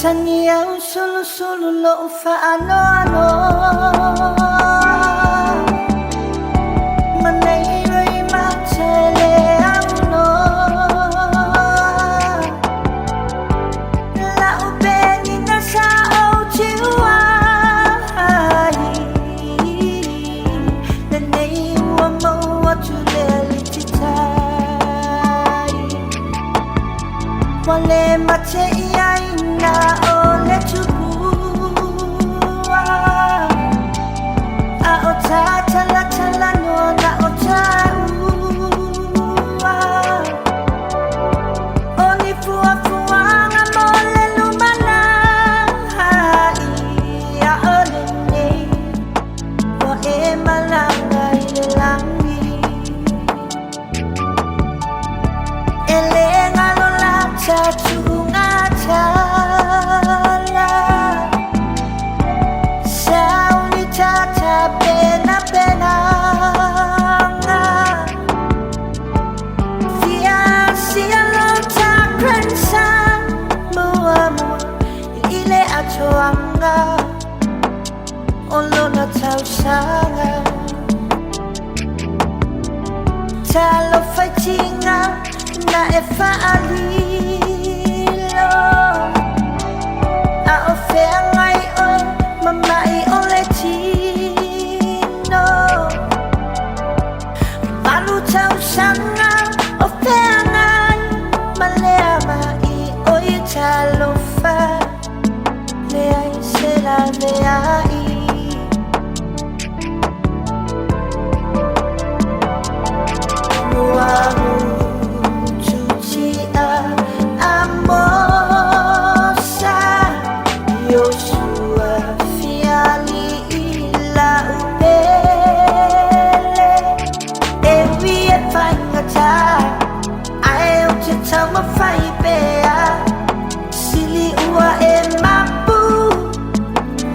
Saniyaw solo lo fa ano Manairo'y matsele ano Laubeni na sa ochiwa Nanaiwa mo watuleli chitai Wale mate iyay na ole chukua Aota tala no na otaua Oni fua nga mole lumana Ia ole ne Wa e malanga ilangi Ele ngalo la chachunga chala Sauni tata pena Sia lo ta prensa Mua ile atoanga Olo na tausanga Talo fightinga na efa alilo A ofea ngai o mamai o le tino Malu tau sanga ofea ngai malea mai o i talofa Lea i se la vea i Muamu Tama fai bea Sili ua e mapu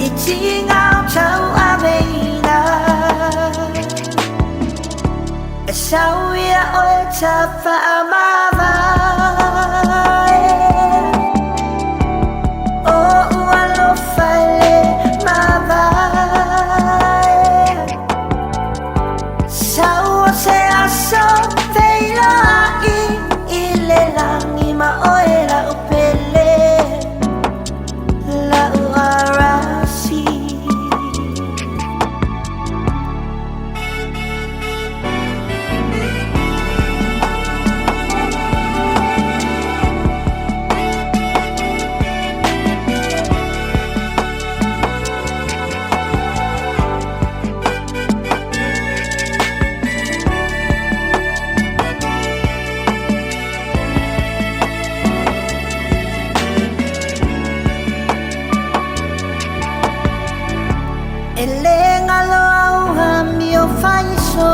Iti ngau tau aveina E sau ia oe ta whaamawai O ua lo fai mawai Sau o se aso feila Ile langi ma oe la upele La uarasi Elengalo au hamio faiso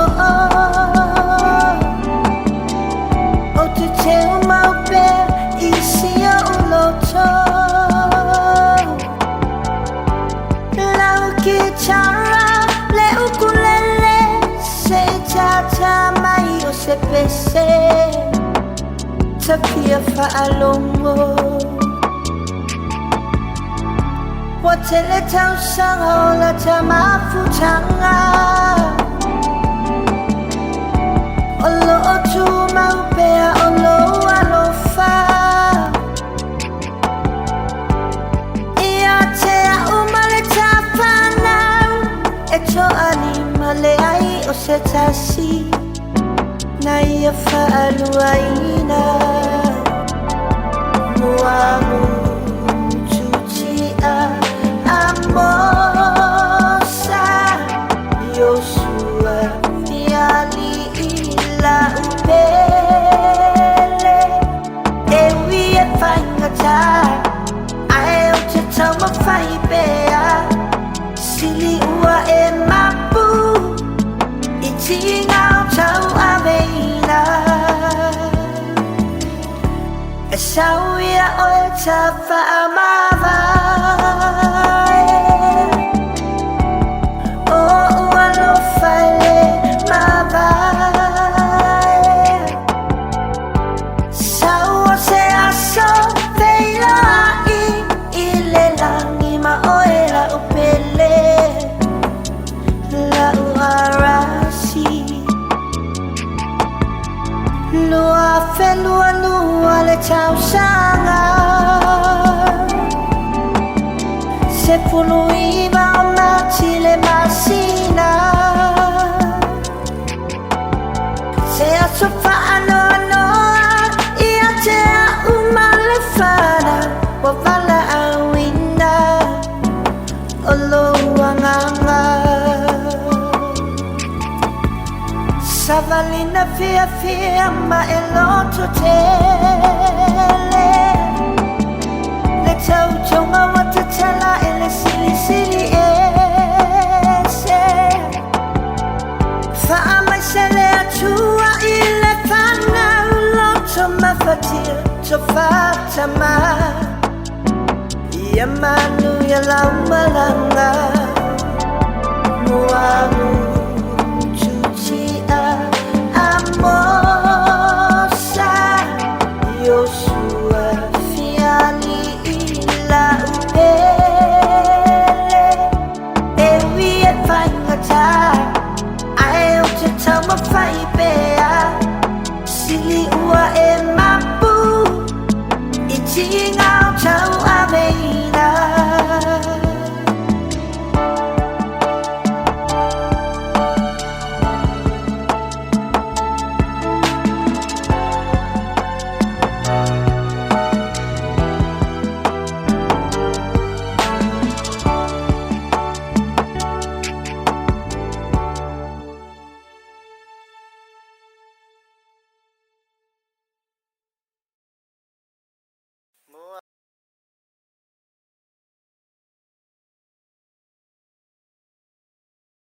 O te teo maupe isi o uloto Lau kitara le ukulele Se tata mai o se pese Tapia fa'alongo Watele tau sanga o la tamafutanga Olo o tu maupea olo alofa Ia te a umale tapanau E to animale ai o se tasi Na ia fa'aluaina Muamu tutia Amosa Yoshua Fiali ila upele Ewi e whaingata Ae o te tauma whaibea Sili ua e mapu Iti ngau tau aveina E sau ia oe ta whaamawai O ua lo whaile mawai Sau o se aso feila i fiamma e l'otto tele le tau chonga wata chala e le sili sili ese fa ama sele atua i le fana l'otto mafatir to fatama ia manu ia lau malanga muamu Yoshua fiali ila upele ewi e whaingata ai o te tauma whaipea sili ua e mapu i tinga o tau